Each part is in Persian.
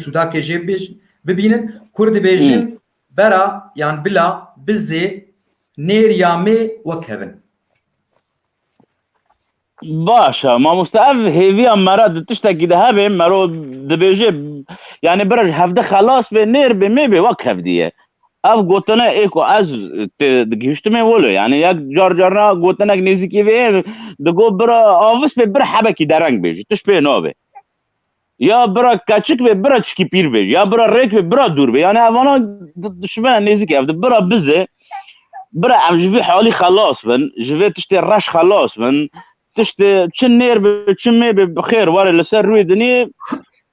سوداكي جي ببينن كرد بيجن برا يعني بلا بزي نير يامي وكهفن باشا ما مستعف هيفي مرض تشتكي ذهبي مرو دبيجي يعني برج هفده خلاص بنير بمي بوقف ديه اف گوتنا ایکو از گیشتمه ولو يعني یک جار جارنا گوتنا نزیکی به دگو برا آوس به برا حبکی درنگ بیج تش به نوبه یا برا کچک به برا چکی پیر بیج یا برا ریک به برا دور به يعني اوانا دشمن نزیکی اف برا بزه برا ام جوی حالي خلاص بن جوی تشتي رش خلاص بن تشتي تشنير بتشمي بخير واري لسر روي دني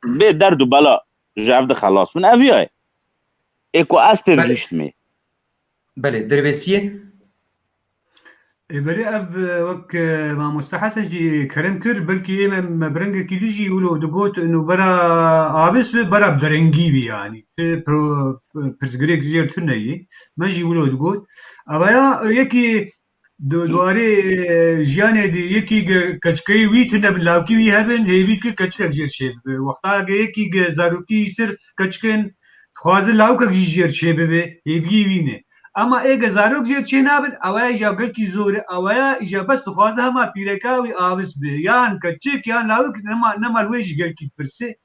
به درد وبلاء جافده خلاص من افياي ایکو است گیشتمه بله دربسیه بري اب وك ما مستحسن جي كرم كر بلكي ما برنجا كيليجي يقولوا دقوت انه برا عابس برا بدرنجي بي يعني برو برزغريك زير تنيي ما جي يقولوا دقوت ابا يكي دواري جياني دي يكي كچكي وي تنا بلاوكي وي هبن هيوي كي كچك جير شيب وقتا يكي زاروكي سر كچكن خوازه لاوك جير شيب بي يبي وينه اما اگه زاروک جیر چه نابد اویا جا گلکی زوره اویا جا بس تخوازه هما پیرکاوی آوز به یان کچک یان لاوک نما الویج گلکی پرسه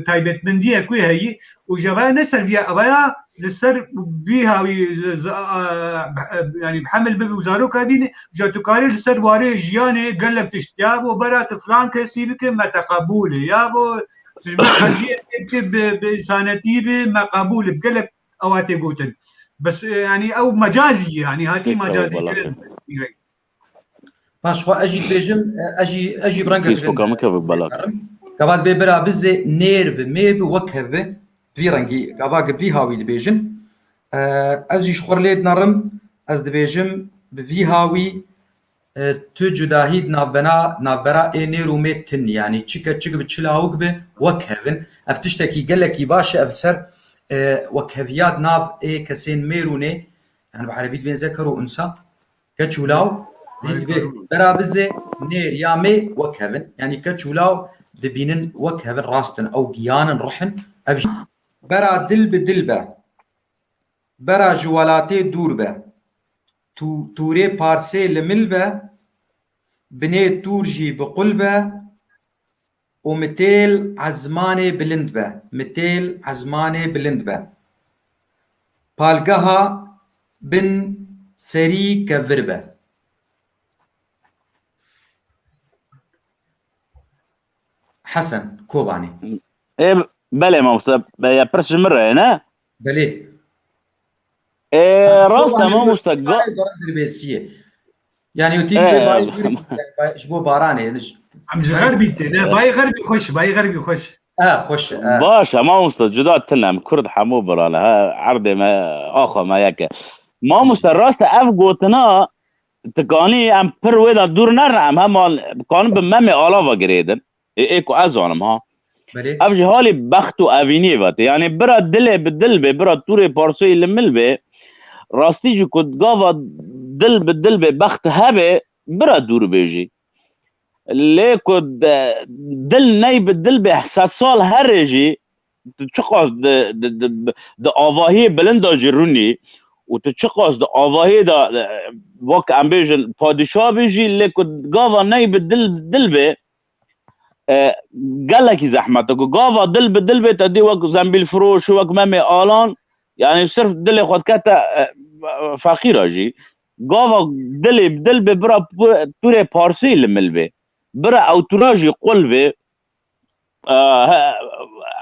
تایبت مندیه کوی هایی و جوای نسر بیا اویا لسر بیهاوی يعني بحمل ببي وزاروك هذين جاتو كاري لسر واري جياني قلب تشتياب وبرات فلان كسي بك ما تقبوله يابو تجمع خليه بإنسانتي ما قبول بقلب اواتي قوتن بس يعني او مجازي يعني هاتي مجازي كلام باش خو اجي بيجم اجي برانكا كيس فوق مكه ببلاك كفات بيبرا بزي نير بميب وكهب في رنجي كفاك في هاوي بيجن اجي شخور ليد نرم از دبيجم بفي هاوي تو جداهيد نابرا اي نيرو ميتن يعني تشيكا تشيك بتشلاوك به وكهبن افتشتكي قالك باشا افسر وكهفيات ناف اي كسين ميروني يعني بعربي بين ذكر وانثى كتشولاو برا بزي نير يامي وكهفن يعني كتشولاو دبينن وكهفن راستن او جيانن رحن برا دل بدلبه برا جوالاتي دوربه توري بارسي لملبه بني تورجي بقلبه ومتيل عزماني بلندبه متيل عزماني بلندبه بالقها بن سري كفربه حسن كوباني ايه بله ما مستب يا برش مرة هنا بلي ايه راسته ما مستقى يعني وتيجي باي شبو باراني عم غربي لا باي غربي خش باي غربي خش خش باشا ما مستد جدات تنم كرد حمو برانا ها عرضي ما اخو ما يك ما مستد راسته اف قوتنا تقاني ام پر ودا دور نرم هم كان بمم آلاوا گريدن ايكو ازانم ها افجي حالي بخت و اويني بات يعني برا دل بدل برا توري پارسوي لمل راستي جو كنت قاوا دل بدل بخت هبه برا دور بيجي اللي كنت دل ناي بدل بحسات سال هرجي تشقص د آواهي بلندا جروني وتشقص د آواهي دا وك امبيجن پادشاه بيجي اللي كنت قاوا ناي بدل به قال لك زحمتك قاوا دل بدل تدي وك زنبيل فروش وك مامي آلان يعني صرف دل خود كتا فقير جي قاوا دل بدل برا توري پارسي لملبه برا او تراجي قلبه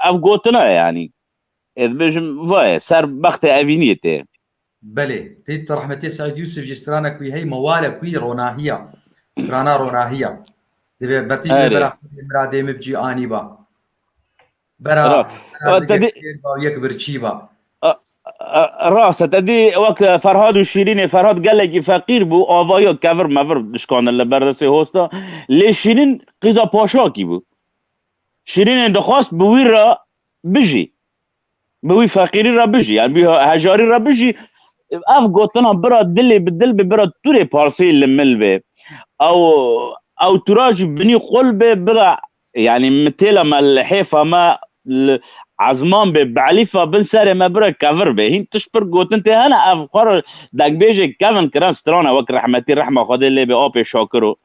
اف قوتنا يعني اذ بيجم فاي سر بخت اوينيته بله تيت رحمتي سعيد يوسف جسترانا كوي هي موالة كوي روناهية سترانا روناهية دبي بتيجي برا مرادي مبجي اني با برا تدي يكبر تشيبا راس تدي وك فرهاد وشيرين فرهاد قال لك فقير بو آوايا كفر مفر دشكان اللي برسي هوستا لي شيرين قيزا پاشاكي بو شيرين دخواست بوي را بجي بوي فقيري را بجي يعني بوي هجاري را بجي اف قوتنا برا دلي بالدل برا توري بارسي لملبه او تراجي بني قلبه برا يعني متيلا ما الحيفة ما عزمان به بعلیفا بن سر مبره کفر به هین تشپر گوتن ته هنه افخار دنگ بیجه کفن کرن سترانه وک رحمتی رحمه خواده لی به آب شاکرو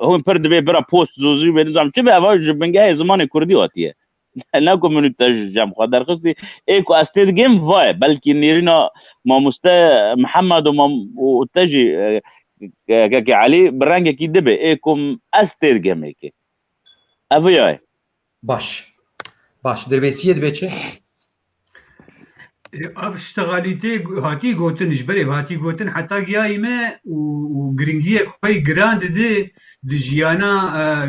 هم پرد به برا پوست زوزی به نظام چه به اول جبنگه زمان کردی آتیه نه کمیونیته جمع خواهد در خستی ایکو استید گیم وای بلکه نیرینا ماموسته محمد و تجی که علی برنگ کی دبه ایکم استید گیم ایکی اویای باش دربیسیه دبه چه؟ اب اشتغاليتي هاتي قوتن جبري هاتي قوتن حتى جايمه وجرينجيه خوي جراند دي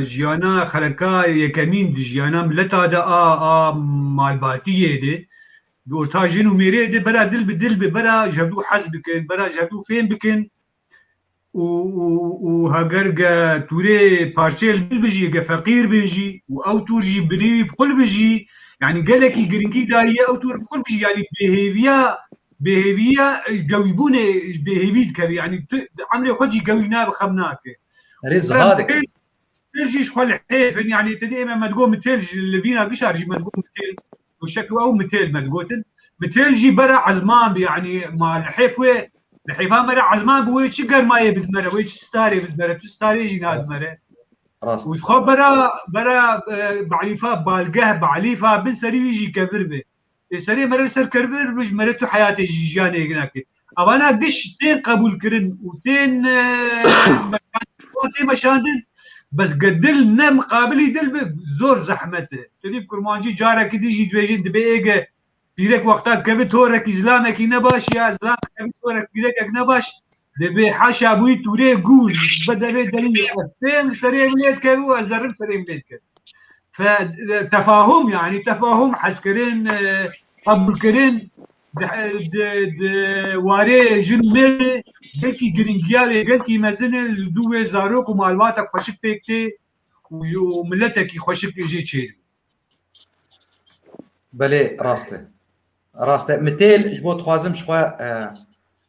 جيانا خلقا يكمين دي جيانا ملتا دا مالباتيه دي دوتا جنو ميري دي برا دل بدل برا جبدو حزب بكن برا جبدو فين بكن وهاجرجا توري بارشيل بيجي فقير بيجي او تورجي بري بكل بيجي يعني قالك جرينجي داية او تور بكل بيجي يعني بيهيفيا جويبونه بيهيفيد كبي يعني عمري خدي جوينا بخمناك رز هذاك تلجيش خل حيف يعني تدي ما تقوم متلج اللي فينا قشر ما تقوم متل وشكو او متل ما تقول متلجي برا عزمان يعني مع الحيفوه الحيفان مرة عزمان بوي شجر ما يبد مرة ويش ستاري بد مرة تستاري جينات مرة ويخب برا بعليفا بالقه بعليفا بن سري يجي كبر به سري مرة سر كبر بج مرة تو حياتي جيجاني هناك أنا قديش تين قبول كرن وتين مشاندن بس قدل نم قابلي دل زور زحمته تدي كرمانجي جارك ديجي دويجين دبيجه بيرك وقتا كبي تورك إسلامك نباش يا إسلام كبي تورك بيرك نباش دبي حاشا بوي توري قول بدأ بي دليل أستيم سريع مليت كبي وأزدرم سريع مليت كبي فتفاهم يعني تفاهم حسكرين قبل كرين واري جن ميري قلكي جرينجيالي قلكي مزن الدوي زاروك ومعلوماتك خوشك بيكتي وملتك خوشك يجي تشيل بله راسته متل جبوت خوازم شخوا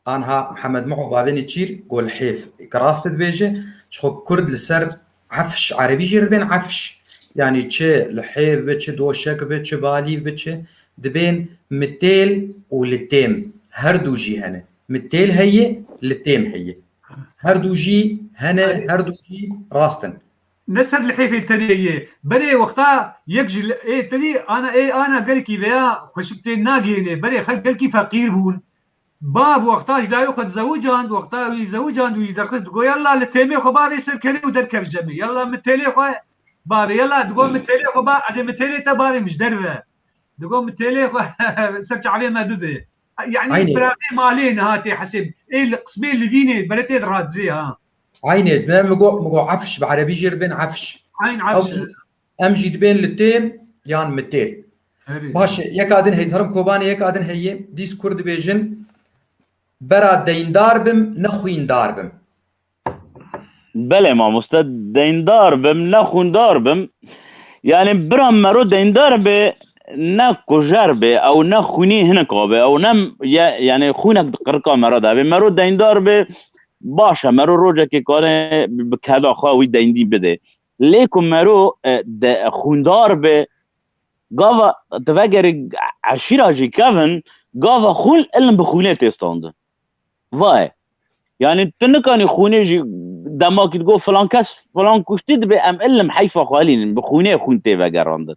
آنها محمد معو بابين تشير قول حيف كراسته دبيجه شخو كرد لسر عفش عربي جربين عفش يعني تشي لحيف بتش دوشك بتش بالي بتش دبين متل ولتيم هردو جي هنا متل هي لتيم هي هردو جي هنا هردو جي راستن نسر الحيفه التانية بري وقتها يكجل ايه تاني انا قال كي بيا خشبتين ناقينه بري خلق قال كي فقير بون باب وقتها لا ياخذ زوجان وقتها يزوجان ويدرس تقول يلا لتيمي خو بابي يصير كري ودركب جميع يلا متلي خو بابي يلا تقول متلي خو بابي اجي متلي تبابي مش دربه تقول متلي خو سرج عليه ما ببه يعني فرامي مالين هاتي حسب ايه القسمين اللي فيني بريتي درات زي ها عيني مقو عفش بعربي جربين عفش عين عفش امجي دبين لتيم يان متيل باش يكادن هي زرم كوباني يكادن هي ديس كرد بيجن برا ديندار بم نخوين دار بم بله ما مستد ديندار بم نخون دار بم يعني برام مرو ديندار به نكو جربه او نخوني هنا قابه او نم يعني خونك قرقا مرا ده مرو ديندار به باشه مرو روجه که کاره بکدا خواهی ديندي بده لیکن مرو خوندار به گاوا تفکر عشیره جی کفن گاوا خون علم بخونه تستانده وای يعني تنكاني خوني جي دماغي تقول فلان كاس فلان كشتي دبي ام علم حيفا خالين بخونه خونتي وگراند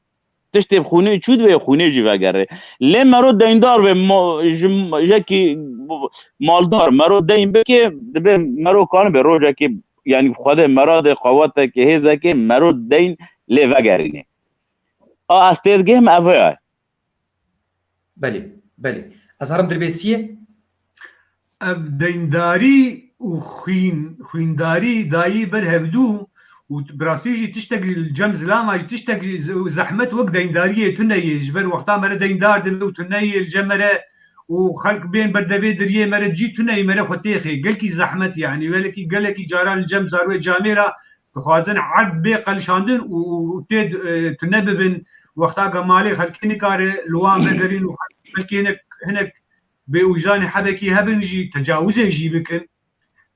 تشتي بخونه چود به خونه جي وگره لي مرو ديندار به جاكي مالدار مرو دين بكي دبي مرو كان به روجا كي يعني خود مراد قوات كي هيزا كي مرو دين لي وگريني استيد جيم افاي بلي ازهرم دربيسيه دينداري وخوينداري دايي برهبدو وبراسيجي تشتاق الجمز لاما تشتاق زحمت وقت ديندارية تنيي جبر وقتا مرة ديندار دلو تنيي الجمرة وخلق بين بردبي دريه مرة تجي تنيي مرة خطيخي قلكي زحمت يعني ولكي قلكي جاران الجمز اروي جاميرة خوازن عرض بي قلشاندن وتيد تنببن وقتا قمالي خلقيني كاري لوان بقرين وخلقي هناك بوجدان حبكي هبنجي تجاوزه يجي بكن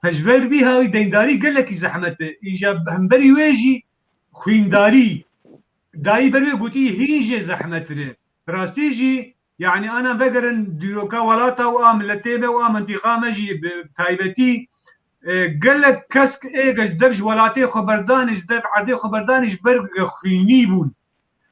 فجبر بيها دينداري قال لك زحمته ايجاب همبري ويجي خوينداري دایی بروی گوتی هیچ زحمت ره راستی جی يعني انا بقرن ديروكا ولاتا واملتي وامنطقه مجي تايبتي قال لك كسك ايجش دبش ولاتي خبردانش دب عدي خبردانش برق خيني بون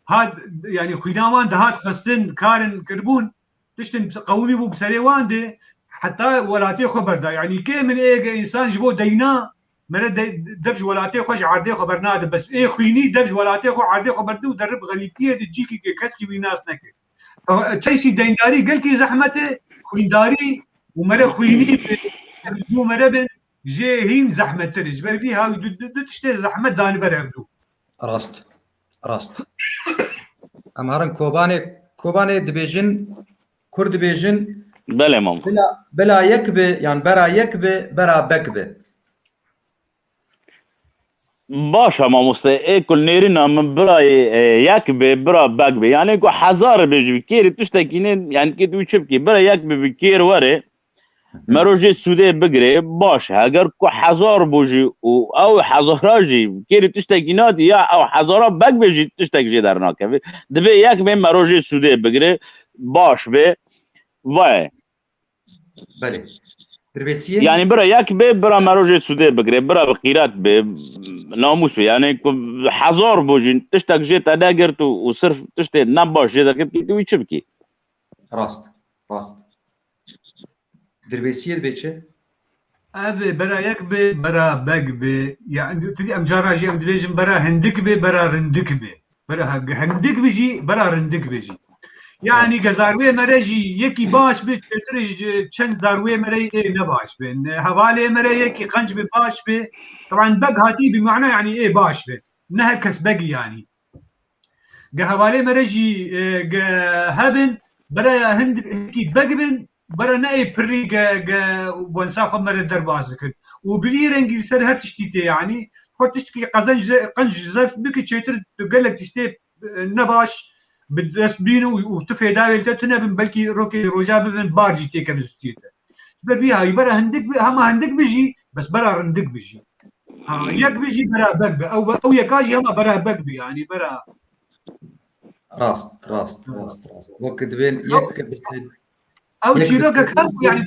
هاد يعني خيناوان دهات خستن كارن كربون تشتن قومي بو بسري وانده حتى ولاتي خبردا يعني كي من ايجا انسان جبو دينا مرة دبش ولاتي خوش عردي خبرنا بس ايه خيني دبش ولاتي خو عردي خبردو درب غليتيه تجيكي كسكي ويناس نكي تشيسي دينداري قال كي زحمته خوينداري ومرة خويني دو مرة بن جي هين زحمة ترج بربي هاو تشتي زحمة داني برهبدو راست ام هرن كوباني دبيجن كرد دبيجن بله مام بلا يكبه يعني برا يكبه برا بكبه باشه ماموسته ای کل نیری نام برای یک به برای بگ به یعنی کو هزار بجی کیری تشتکینه یعنی که تو چپ کی برای یک به کیر وره مروجی سوده بگیره باشه اگر کو هزار بوجی او هزاراجی کیری تشتکینات یا او هزارا بگ بجی تشتکجی در ناکه دبی یک به مروجی سوده بگیره باش به وای بله دربسیه يعني برا ياك برا مروجي سودي بقري برا بقيرات ناموس يعني حزار بوجين تشتاق جيت اداقرت وصرف تشتي نباش جيت كنت ويشبكي راست دربسية بيتشه ابي برا يكبي برا بقبي يعني تدي ام جراجي ام دليجن برا هندكبي برا رندكبي برا هندك بيجي برا رندك بيجي يعني كزاروي مرجي يكي باش بي ترج چند زاروي مري ايه نباش بين حوالي مري يكي قنج بي باش بي طبعا بق هاتي بمعنى يعني ايه باش بي انها كس بقي يعني حوالي مرجي هبن برا هند يكي بقبن برا ناي بري ونساخ مر درباز كد وبلي رنجي سر هر تشتيتي يعني خد تشتكي قنج زف بك تشتر تقول لك تشتي نباش بدرس بينه وتفي داوي تتنا بلكي روكي روجا بن بارجي تيكا مستيتا بربيها يبرا هندك هما هندك بيجي بس برا رندك بيجي ها يك بيجي برا بقبي او يكاجي هما برا بقبي يعني برا راست وقت بين يك بس او تشيروكا كاب يعني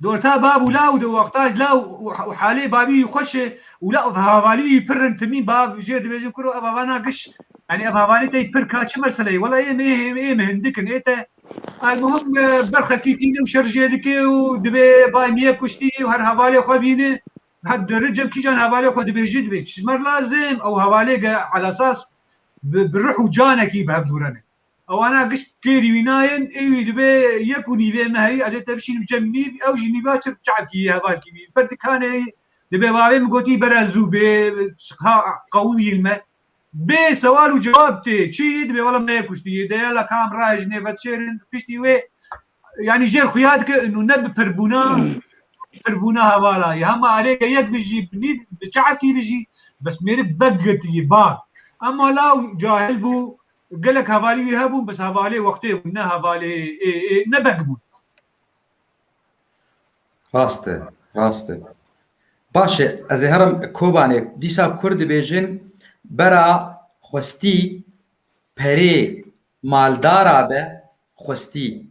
دورتا باب ولاوده وقتاج لا وحالي بابي يخش ولا هوالي يبرن تمين باب جير دبيجن كرو ابانا قش يعني اباواني تي بر كاتش مرسلي ولا ايه مهندك نيته المهم برخه كيتيني وشرجي لك ودبي باي مية كشتي وهر هوالي خبينه هاد رجل كيجان هوالي خد بيجد بيش مر لازم او هوالي على اساس بالروح وجانا كي بهبدورنا او انا قش كيري ويناين اي دبي يكوني بي ما هي اجي تمشي مجمي او جيني باكر تعبكي هوالكي برد كان دبي بابي مقوتي برازو بي قوي الماء بي سوال وجواب تي تشيد بي والله ما يفوشتي دي لا كام راج نيفت شيرن فيشتي وي يعني جير خيادك انه نب بربونا هوالا يا هم عليك يك بيجي بني بتعبكي بيجي بس ميري بقتي باب اما لو جاهل بو قال لك هوالي يهبون بس هوالي وقتي ونا هوالي نبقبون راسته باشه از هرم کوبانه دیسا کرد بیجن برا خوستی پری مالدار به خوستی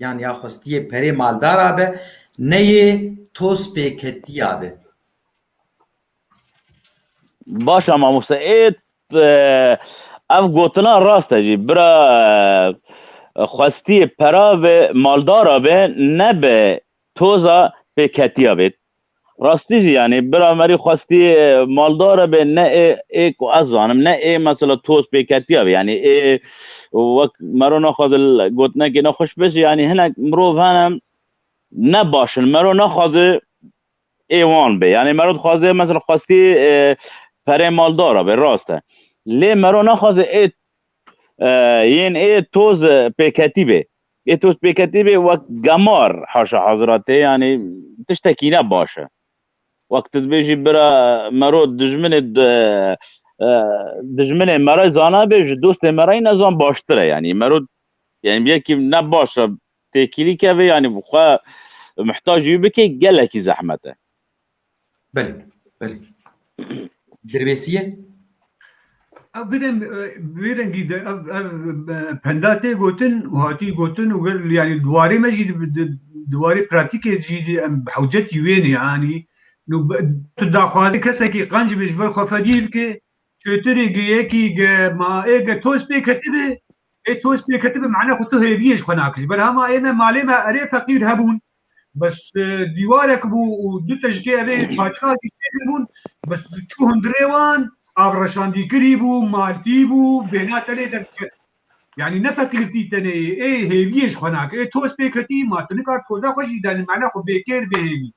yani ya خوستی پری مالدار به نه توس پیکتی به باشه ماموسه ایت اف گوتنا راسته جی برا خواستی پرا و مالدارا به نه به توزا پیکتی به راستی جی یعنی برا مری خواستی مالدارا به نه ای کو ازانم نه ای مثلا توز پیکتی به یعنی ای وقت مرو نخواز گوتنا که نخوش بشه یعنی هنک مرو هنم نباشن مرو نخواز ایوان به یعنی مرو خوازه مثلا خواستی پره مالدارا به راسته لی مرو نخواز ای توز پیکتی به ای توز پیکتی به وقت گمار حاشا حضراته یعنی تشتکی نباشه وقت بیجی برا مرو دجمن مرای زانه بیج دوست مرای نزان باشتره یعنی مرو یعنی یکی نباشه تکیلی که یعنی بخواه محتاجی بکی گلکی زحمته بله دربسیه برنگی پنداته گوتن و هاتی گوتن و يعني دواري مجي دواري براتيكي جي بحوجتي وين يعني نو تداخوازي كسكي قنج بيش بالخفدي بك شتري جيكي ما ايه توس بي كتبه ايه توس بي كتبه معناه خطو هيبيش خناكش برهما انا مالي ما اري فقير هبون بس دیوارێک بوو و دو تەشکێ ئەبێ پادشاهی شێکر بوون بەس چوون درێوان ئاڕەشاندیکری بوو مالتی بوو بێناتە لێ دەرکرد یعنی نەفەقیرتی تەنەیە ئێ هێویەش خۆ ناکە ئێ تۆس پێکەتی ماتنکات تۆزا خۆشی دانی معنە خۆ بێکێر بێهێوی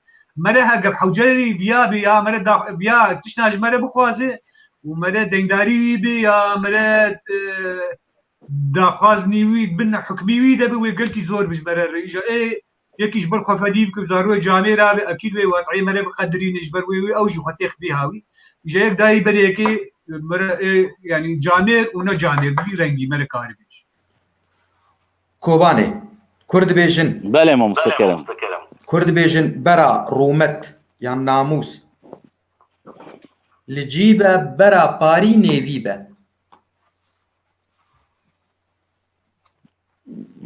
مەرە هەگەب حەوجەری بیا بێ یا مەرە بیا تشناژ مەرە بخوازێ و مەرە دەنگداری بێ یا مەرە داخوازنی وی بن حکمی وی دەبێ وێ گەلکی زۆر بژمەرە ڕێژە ئێ یەکیش بەر خۆفەدی بکە زاروی جامێ رابێ ئەکید وێ واتعی مەرە بقەدرینش بەر وێ ئەوژی خۆ تێخ بێ هاوی ژەیەک دایی بەرێکێ يعني جامێر و نەجامێر بی ڕەنگی مەرە کاری بێش کۆبانێ کورد بێژن بله ما مستكرم کورد بێژن بەرا ڕوومەت یان ناموس li cîbe bera parî nêvî be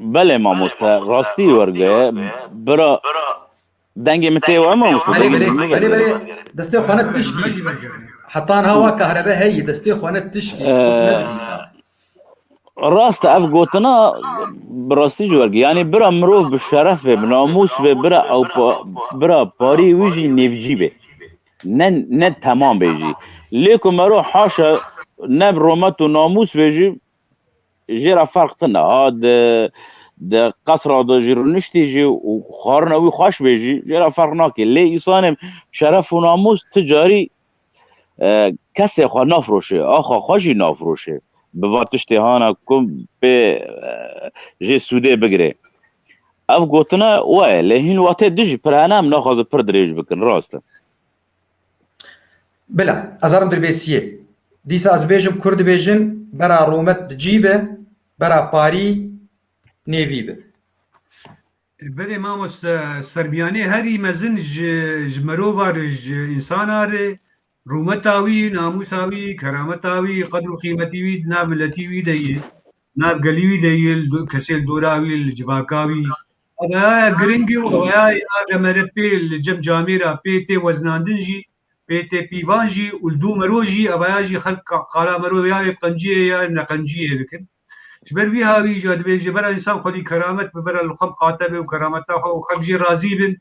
بله ما مستا راستی ورگه برا دنگ متیو اما بله بله بله دەستێ خوانە تشکی حتان هەوا کەهرەبە هەیە دەستێ خوانە تشکی راست اف گوتنا براستی جورگی یعنی برا مروف بشرف به ناموس به برا او برا پاری ویجی نفجی به نه تمام بیجی لیکن مرو حاشا نب رومت و ناموس بیجی جيرا فرق تنا هاد د قصر د جيرونشتي جي وخارنوي خوش بيجي جيرا فرق ناكي لي يصانم شرف و ناموس تجاري كسي خوا نافروشه آخا خوشي نافروشه بواتشتي هانا كم بي جي سوده بگره اف گوتنا وای لهين واتي دجي پر انام ناخذ پر دريج بكن راست بلا ازارم دربيسيه دیسا از بیجم کرد بیجن برا رومت جیبه برا پاری نێوی بێ بەێ مامۆس سربیانێ هەری مەزن ژمەرۆڤارژ ئینسانارێ ڕوومەتاوی ناموساوی کەرامەتاوی قەدر و قیمەتیوی ناملەتیوی دەیە نابگەلیوی دەیە کەسێل دۆراوی جڤاکاوی گرنگی و ئاگەمەرە پێ لە جەم جامێرا پێ تێ وەزناندنژی پێتێ پیڤانژی و دوو مەرۆژی ئەڤایاژی خەلک قالا مەرۆ یاێ قەنجیە یا نەقەنجیە بکن جبر هاوی جا دبێژێ بەرە ئینسان خۆی کەرامەت ببەرە لە خەم قاتە بێ و کەرامەتا و خەلکی رازی بن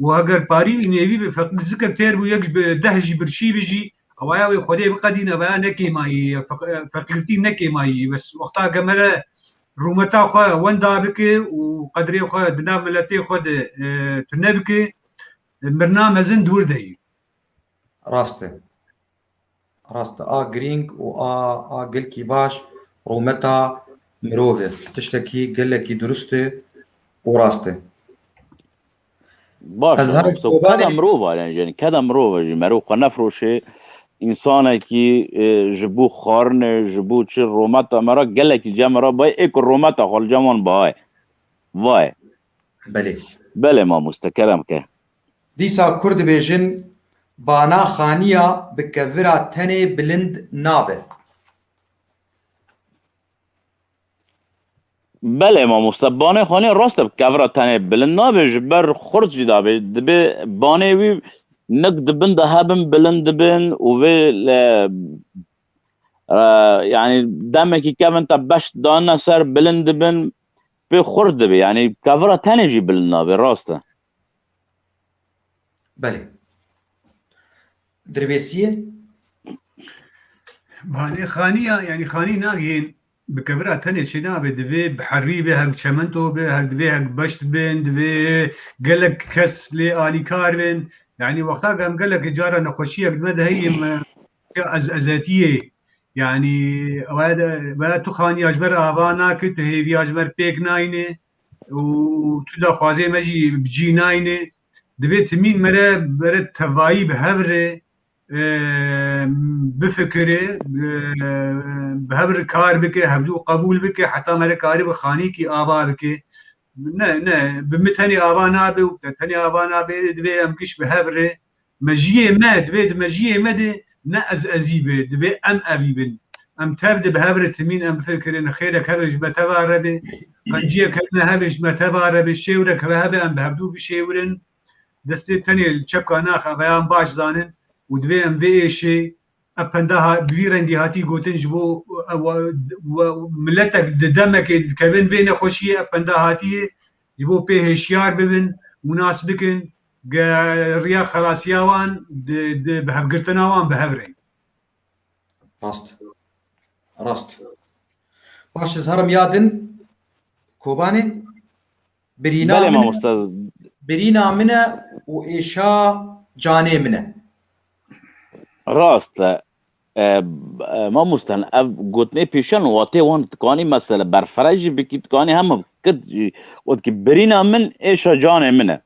و ئەگەر پاری نێوی بێ زکە تێر بوو یەک دەهژی برشی بژی ئەوایە وێ خۆدێ بقەدین ئەوەیە نەکێمایی فەقیرتی نەکێمایی بەس وەختا گەمەرە ڕوومەتا خۆ وەندا بکێ و قەدرێ خۆ دنا ملەتێ خۆ تونە بکێ مرنا مەزن دوور دەی ڕاستە ڕاستە ئا گرنگ و ئا گەلکی باش ڕوومەتا مرۆڤێ تشتێکی گەلێکی دروستێ و ڕاستێ باش كذا مروفه يعني كذا مروفه مروقه نفروشه انسانكي جبو خارن جبو تشي روماتا مرا قالك جامرا باي ايك روماتا خل جامون باي واي بله ما مستكلم كه ديسا كرد بيجن بانا خانية بكفرا تاني بلند نابه بله ما مستبانه خانه راست کورا تنه بلند نابه جبر خرج دابه دبه بانه وی نک دبن ده هبن بلند دبن و وی يعني دمك كمان تبش دانا سر بلند دبن به خرج دبه يعني کورا تنه جی بلند نابه راسته بله دربيسيه بانه خانيه يعني خاني ناگهين بكبرها تانية شنا بدفي بحري بها بشمنتو بها دفي بشت بين دفي قالك كس لي آلي كاربن يعني وقتها قام قالك جارة نخوشية بمدى هي أزاتية يعني وهذا تخاني أجبر آبانا كنت هي أجبر بيك ناينة وتدا خوازي مجي بجي ناينة دفي تمين مرة برد تفايي بهبره بفكره بهبر کار بکه هبدو قبول بکه حتی مره کاری بخانی کی آبا بکه نه بمتنی آبا نابه و تنی آبا نابه دوی امکش بهبره مجیه مد دوی مجیه مده نه از ازیبه دوی ام ابیبن ام تبدأ بهبرة مين ام فكرين خيرك هبش بتبع ربي قنجية كلمة هبش بتبع ربي شيورك هبه ام بهبدو بشيورن دستي تاني الشبكة ناخا بيان باش زانن ودبي ام بي شي ابندها بيرنجي هاتي قوتن جبو ملتك دمك كبن بين خوشية ابندها هاتي جبو بيه هشيار ببن مناس بكن ريا خلاصياوان بهبقرتناوان بهبرين راست باش زهرم يادن كوباني برينا بله ما منه استاذ برينا منه وإيشا جاني منه راست ما مستن گوتنه پیشن واته وان تکانی مثلا برفرج بکی تکانی هم کد وقت که برینا من ایشا جان منه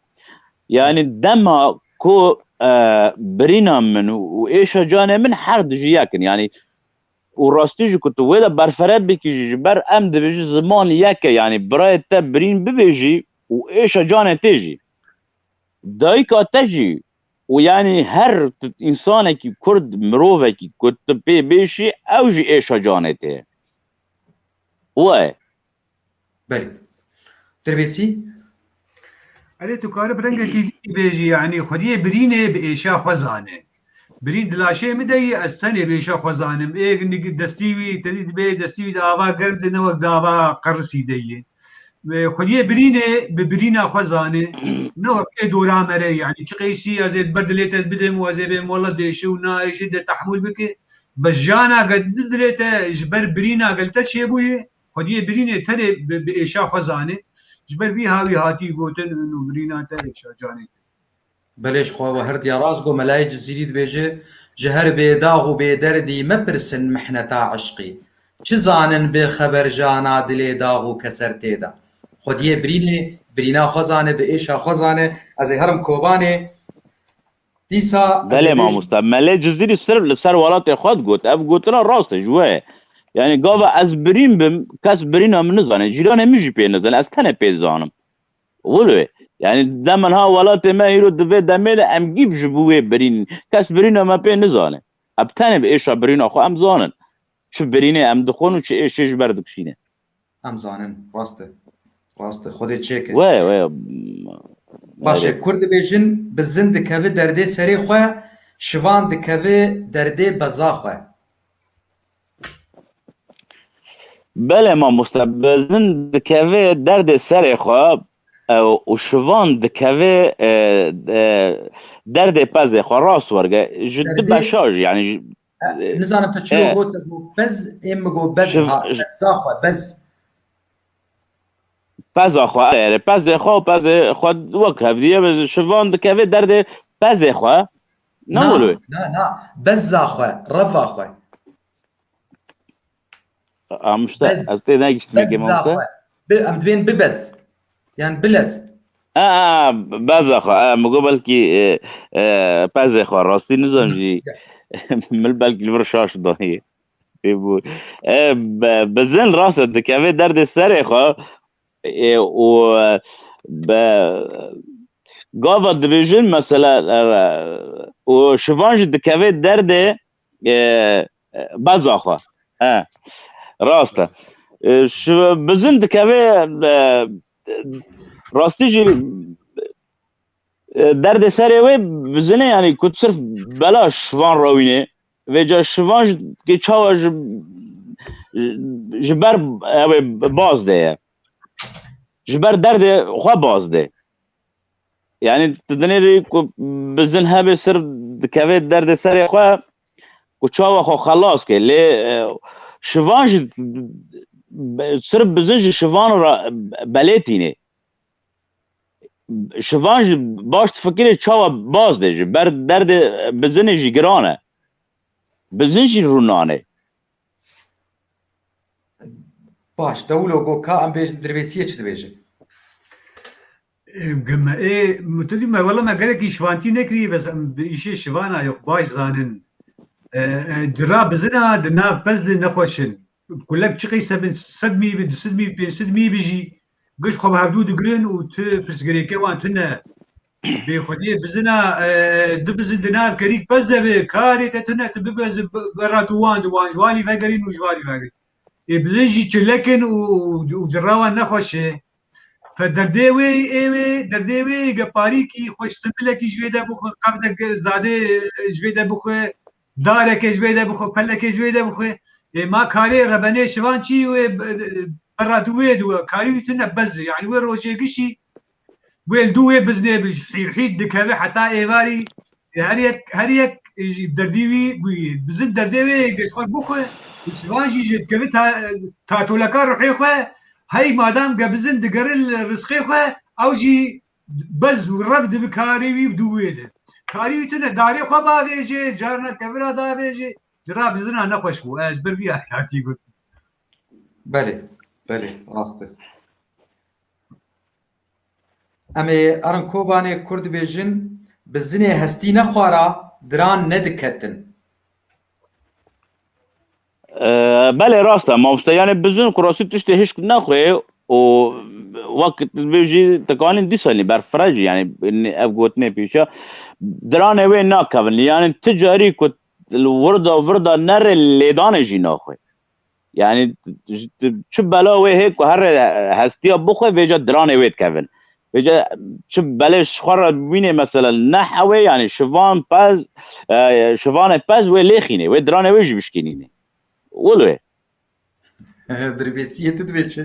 یعنی دما کو برینا من و ایشا جان من هر دجی یکن یعنی و راستی جو کتو ویدا برفرج بکی جبر ام دبیجی زمان یکه یعنی برای تا برین ببیجی و ایشا جان تیجی دایی که تجی و یعنی هر انسان کی کرد مروه کی کت پی بیشی او جی ایشا جانته وای بله تربيسي علي تكار برنگا كي بيجي يعني خديه برينه بإيشا خزانه برين دلاشي مدي استني بإيشا خزانه ايه دستيوي تريد بي دستيوي داوا قرب دنوك داوا قرسي دي خديه برينه ببرينا خزانه نو كي دورا مري يعني شقيسي ازيد بدليت بدم وازيد والله ديشو نايش تحمل بك بجانا قد دليت جبر برينا قلت شي ابوي خديه برينه تري بإيشا خزانه جبر بيها هاتي قوتن انه برينا تري شجاني بلش خو وهرد يا راس قو ملاي جزيري بيجي جهر بيداغ وبيدردي مبرسن محنتا عشقي چزانن بخبر جانا دلي داغو كسرتي دا خديه برينا خزانه بإيشا خزانه از هرم كوبانه ديسا بله ما مستعمله جزیری سر ولات خود گوت اب گوتنا راست جوه یعنی گاوا از برین بم کس برین هم نزانه جیران میجی پی نزانه از تنه پی زانم ولوه یعنی دمن ها ولات ما هیرو دوه دمیل ام گیب جبوه برین کس برین هم پی نزانه اب تنه به ایشا برین آخو ام زانن چه برینه ام دخون و چه ایشش بردکشینه ام زانن راسته خودت چیکه وای باشه کرد بیجن بزن دکوه درده سری خواه شوان دکوه درده بزا خواه بله ما مستبزن دکوه درد سر خواه و شوان دکوه درد پز خواه راست ورگه جد بشاج یعنی نزانم تا چلو گوت بز ایم گو بزها بزا خواه پز خواه پز خواه وک هفدیه شوان دکوه درد پز خواه نمولوی نه بزا خواه رفا خواه امشته از تی نگشت میگه مامسته ام دبین ببز یعنی بلز بز خواه مگو بلکی پز خواه راستی نزام جی مل بلکی لبر شاش دایی بزن راست دکوه درد سر خواه و گاوا دبیجن مثلا و شوانج دکوه درد بز خواه راسته بزن دکوه راستی جی درد سری وی بزنه یعنی کد صرف بلا شوان راوینه و جا شوان که چاوا جبر باز ده جبر درد خواه باز ده یعنی تدنی ری که بزن هبه صرف دکوه درد سری خواه که چاوا خواه خلاص که لی شوان صرف بزن شوان را بلیتینه شوان باش فکر چاوا باز ده بر درد بزن جی گرانه بزن جی رونانه باش دولو گو که ام بیج دربیسیه چه دبیجه قمة ايه متدي ما والله ما قالك يشوانتي نكري بس بيشي شوانا يق باش زانن جراب زنا دنا بس نخوشن كلك شقي سدمي بين سدمي بيجي قش خو هبدو دقرين وت بسقريكي وان تنا بخودی بزنا دبز دناب کریک بس دبه کاری تتونه تبز برا دوان جوالی فقرین و جوالی فقرین بزنجی چلکن و جراوان نخوشه فدردوی ایوه دردوی گپاری کی خوش سمله کی جویده بخو قبل زاده جویده بخو داره کی جویده بخو پله کی جویده بخو ما کاری ربنه شوان چی و برا دوی دو کاری تنه بز يعني وين روجي قشي وين دوي بزني بحيد دكابه حتى ايفاري هريك درديوي بزن دردوي قشخور بخو وشواجي جد كبتها تاتولكار روحي خو هاي مادام قبزن دقرل رزقي خو او جي بز ورفد بكاريوي بدوي ده كاريوي تنه داري خو باويجي جارنا كبرا داويجي جراب زنا نخوش بو اجبر بيها حياتي قلت بله راسته امي ارن كوباني كرد بيجن بزني هستي نخوارا دران ندكتن بله راسته مامسته یعنی بزن کراسی تشتی هیچ نخواه و وقت بیجی تکانین دی سالی بر فرج یعنی اف گوتنه پیشه درانه وی ناکون یعنی تجاری کت وردا نر لیدان جی نخواه یعنی چه بلا وی هیک و هر هستیا بخواه ویجا درانه وید کون ویجا چه بلش خور بینه مثلا نحوه یعنی شوان پز وی لیخینه وی درانه ویجی بشکنینه ولوه دربيسية تدبيتش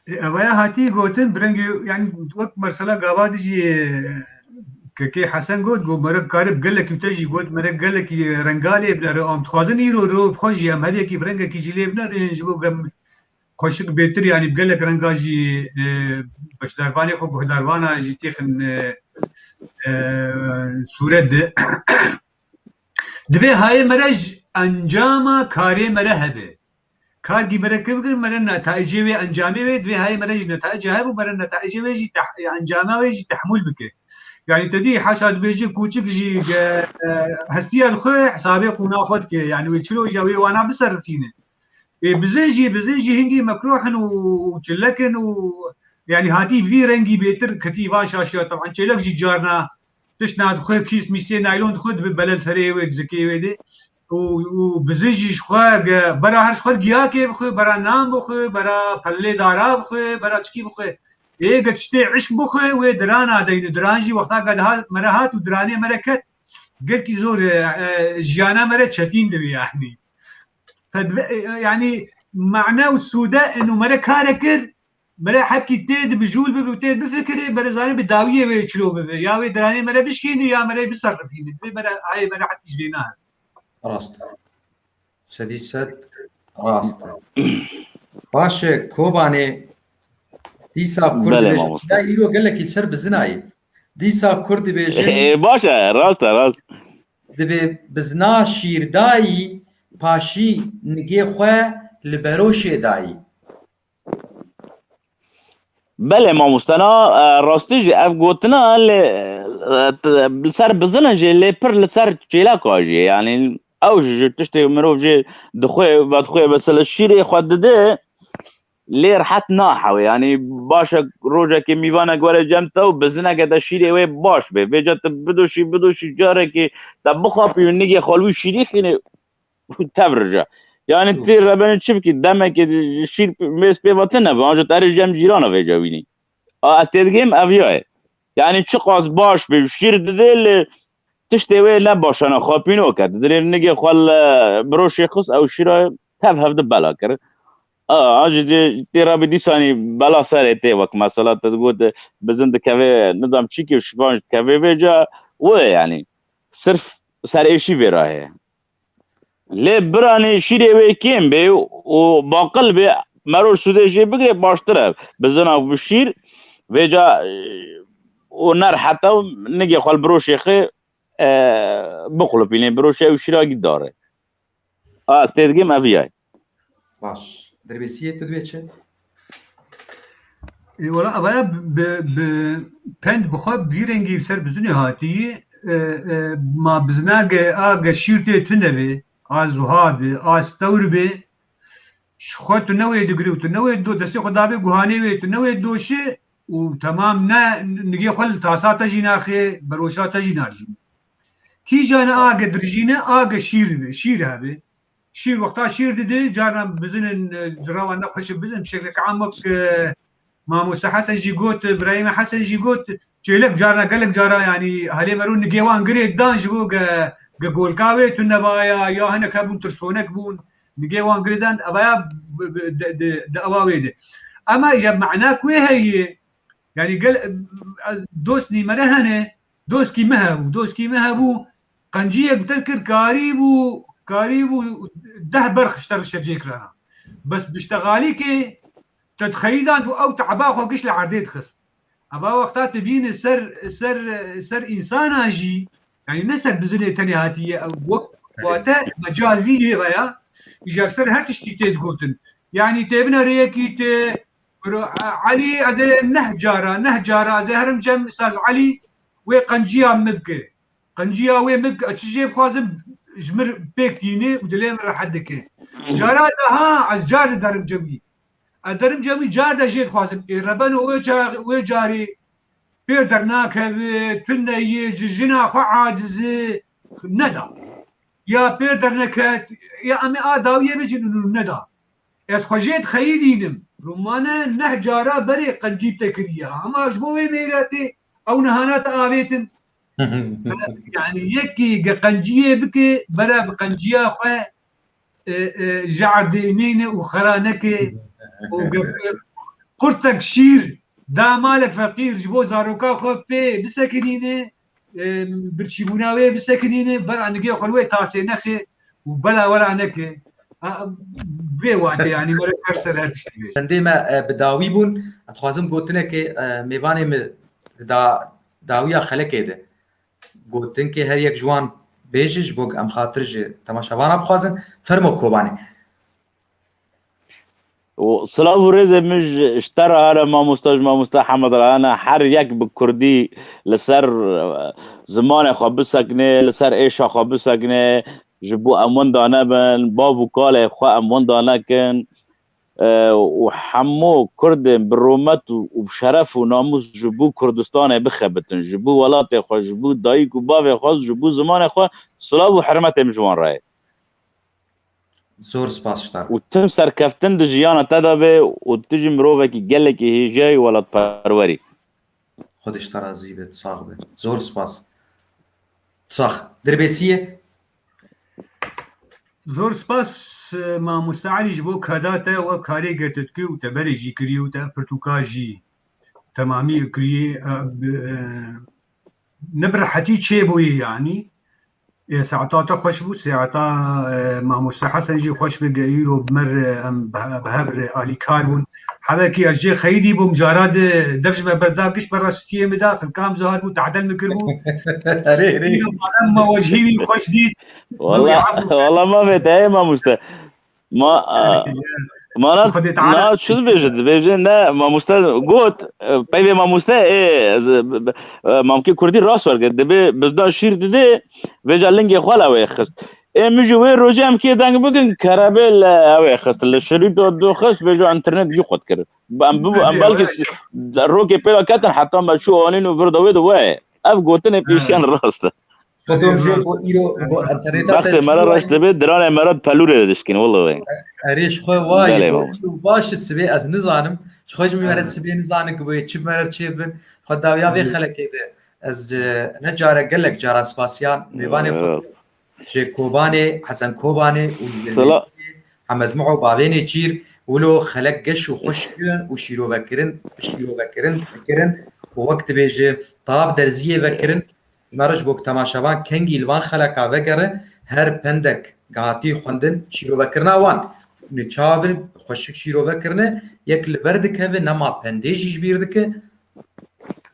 اویا هاتی گوتن برنگ يعني وقت مرسلا قاباد جي كي حسن گو مرق قارب قال لك تجي قلت مرق قال لك رنگالي بلا ام تخازن يرو خوجي ام هذيك برنگ كي جي بنا رنجو قم خوشك بيتر يعني قال لك رنگاجي باش درواني خو بهدروانا جي تخن سورد دبي هاي مرج انجام کاری مره هبه کاری مره که بگیر مره نتایجی و انجامی و دوی های مره نتایجی های و مره نتایجی و جی انجامه و جی تحمل بکه يعني تدي حشاد بيجي كوچك جي هستي الخو حسابي قونا خد كي يعني ويشلو جاوي وانا بصرفينه بزنجي هنجي مكروحن وچلكن و يعني هاتي في رنجي بيتر كتيبا شاشيا طبعا چلك جي جارنا تشنا خو كيس ميسي نايلون خد ببلل سري و زكي ودي وبزيجي شخوا برا هر شخوا گياكي بخو برا نام بخو برا پله دارا بخو برا چكي بخو ايه گچتي عشق بخو و درانا دين درانجي وقتا قد مرهات ودراني مركت قلكي زور جيانا مرة چتين دبي يعني يعني معناه السوداء انه مرة كاركر مرة حكي تيد بجول ببي وتيد بفكري برزاني بداوية ويشلو ببي يا وي دراني مرة بشكيني يا مرة بصرفيني مرة هاي مرة حكي جديناها راست سديست راست باشه كوباني ديسا كرد بله بيجن ماموستا. لا إيرو قال لك يتشر بالزناي ديسا كرد بيجن باشه راست دبي بزنا شيرداي پاشي نگي خواه لبروشه داي بله ماموستانا راستیجی اف گوتنا لسر بزنه جی لپر لسر چیلا کاجی یعنی او جی تشتی مروف جی دخوی بس الشیری خود ده لیر حت ناحوی یعنی باشه روژه که میوانه گوره جمتا و بزنه که دا شیری وی باش به ویجا بدوشی جاره که دا بخوابی و نگی خالوی شیری خینه تبرجه yani تی ربن چی بکی دمه که شیر میز پیواتن نبه آنجا تاری جمع جیران وی جاوینی از تیدگیم اویاه yani چه قاس باش به شیر دل تشتی وی نباشن خوابینو کرد دلیل نگی خوال بروش خص او شیر تف هفته بلا کرد آنجا تی ربی دیسانی بلا سر تی وقت مثلا تدگود بزند که نظام چی که شفانج که وی جا و yani صرف سر ایشی وی راهه لی برانی شیری وی کیم بی و باقل بی مرور سوده جی بگره باشتره بزنا و شیر و جا و نر حتی نگی خوال بروشیخه بخلو پینه بروشی و شیراگی داره استیدگیم اویای باش دربيسية تدبيتش ولا اولا پند بخواب بیرنگی سر بزنی هاتی ما بزناگ آگ شیرتی تنبه از وهابه از توربه خود تو نوی دگری تو نوی دو دستی خدا به گوهانی وی تو نوی دوشه وتمام نجي خل تاسات جي ناخي بروشات جي نارجي كي جانا آقا درجينا آقا شير هذا شير وقتها شير دي جانا بزن جراوان نخش بزن بشكل عامك ما مستحسن جي قوت ابراهيم حسن جي قوت جيلك جارنا قالك جارا يعني هلي مرون نجيوان قريت دان جبو قول كاوي تنبايا يا هنا كابون ترسونك بون نجيوان قريدان ابايا دأواوي دي اما اجاب معناك ويه هي يعني قال دوسني مرهنه دوسكي مهبو قنجيه بتذكر كاريبو ده برخ اشتر شجيك لنا بس باشتغاليك تتخيلان او تعباخو قش لعرديت خص ابا وقتها تبين سر انسان اجي يعني نسر بزنه تاني هاتيه او وقتها مجازيه بيا يجاب سر هر تشتيتي تقولتن يعني تبنا ريكي علي از نهجارة از هرم جم استاذ علي وقنجيا مبكي قنجيا ومبكي اتشجيب خازم جمر بيكيني ودليم رحدك جارات ها از جار درم جمي جار جيت خازم ربنا وجاري بير درناك تني جنا عاجز ندى يا بير درناك يا امي اداويه بجن ندى از خجيت خيلينم رمانه نهجارا بري قنجيب تكريا اما جبوي ميراتي او نهانات آبيتن يعني يكي قنجيه بكي برا بقنجيه خو جعدينين وخرانك قرتك شير دا مالك فقير جبو زاروكا خو بي بسكنينه برشيبوناوي بسكنينه برا نجي خلوي تاسي نخي وبلا ولا نكي بێواتە ینی وەرە هەرسەر هەر تشتی بێت دێمە بداوی بوون ئەتخوازم گوتنێکی میوانێ داویە خەلەکێدە گوتنکێ هەر یەک جوان بێژش بۆ ئەم خاطرژ تەماشەوانە بخوازن فەرمۆ کۆبانێ وصلاة ورزق مش اشترى هذا ما محمد انا حر يك بكردي لسر زمان خابسكني لسر ايش خابسكني جبو امون دانا بن بابو قال خو امون دانا كان وحمو كرد بالرومت وبشرف وناموس جبو كردستان بخبتن جبو ولات خو جبو دايك وباب خو جبو زمان خو صلاة وحرمت مجوان راي زور سپاس شتار وتم سركفتن دجيانا تدابي وتجي مروفكي قالك هي جاي ولا تبروري خودش ترى زيبت صاغبه زور سپاس صح دربيسيه زور سپاس ما مستعلي جبو كاداتا وكاري قرتتكي وتبري جي كري وتبرتوكاجي تمامي كري نبر حتي تشيبوي يعني ساعتا خوش بود ساعتا ما مستحسن جي خوش بقايل وبمر بهبر آلي كاربون حبكي أجي خيدي بمجارات دفش ببرداقش برا ستيه مداخل كام زهار بود تعدل مكربو ري ما وجهي خوش ديد والله ما بتاعي ما ما أنا شو بيجي لا ما مستعد قوت بيبي ما مستعد إيه ممكن كردي راس ورقة دبي بس ده شير ده بيجي لينجي خلا ويخست إيه مجي وين رجام كده دانج بقول كرابيل ويخست اللي شريط ده خست بيجي إنترنت يخد كده أم بالك الروكي بيلا كاتن حتى ما شو أنين وبرد ويد واي أب قوتني بيشان راس خدوم جو إيرو انترنت بس مرة راس تبي درانة مرة بلوري دشكين والله وين أريش خو واي باش السبي از نزانم شخوش مي مرة السبي نزانك بوي تشب مرة تشيبن خدا ويا خلك كده از نجارة قلك جارة سباسيان ميباني خد شي كوباني حسن كوباني محمد معو بابيني تشير ولو خلق قش وخش وشيرو بكرن ووقت بيجي طاب درزية بكرن مرج بوك تماشاوان كنگي الوان خلقا وگره هر پندك قاطي خوندن شيرو بكرنا وان نچاور خوشك شيرو بكرنه يك لبردك هذا نما پنديجيش بيردك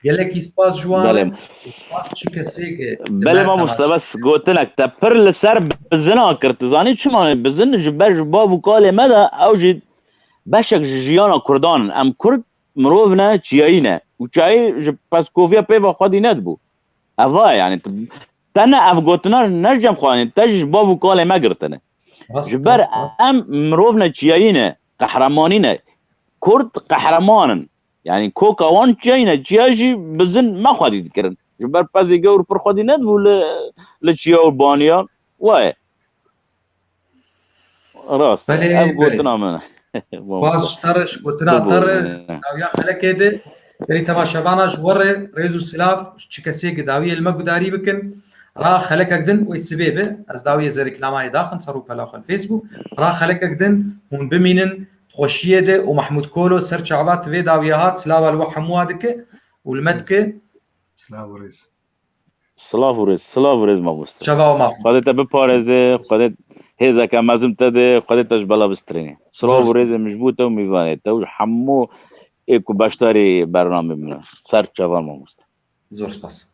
يلكي سپاس جوان سپاس چكسيك بله ما مستبس قوتنك تبر لسر بزنا كرتزاني چما بزن جبر بابو قال مدى اوجد بشك جيانا كردان ام كرد مروفنا چياينه وچاي پس كوفيا بيبا خودي ندبو افا يعني تنا افغوتنا نجم خواني تجش بابو قال ما قرتنا جبر ام مروفنا چياينه قهرمانينه كرد قهرمانن يعني كوكا وان تشينا تشياجي بزن ما خدي ذكرن جبر بازي جور پر خدي ندبو لتشيو بانيا واي راست بله اب بله قلتنا من باز شترش قلتنا طر داویا خلک ده دری تماشاوانا جوره ريزو سلاف چکسی داوی المقداری بکن را خلک اگدن و سببه از داوی زر کلامای داخل صاروا بلاخن فيسبوك را خلک اگدن هون بمینن خوشیه ده و محمود کولو سر شعبات في داویات سلاو الوحموا دکه والمدكه سلام ورز سلاف ورز ما بوست شفا وما خدت بپارزه خدت هزا كان مازم تده خدت بلا بستريني سلاف ورز مجبوطه وميفانه تو حمو ايكو باشتاري برنامه من سر شفا ما بوست زور سپاس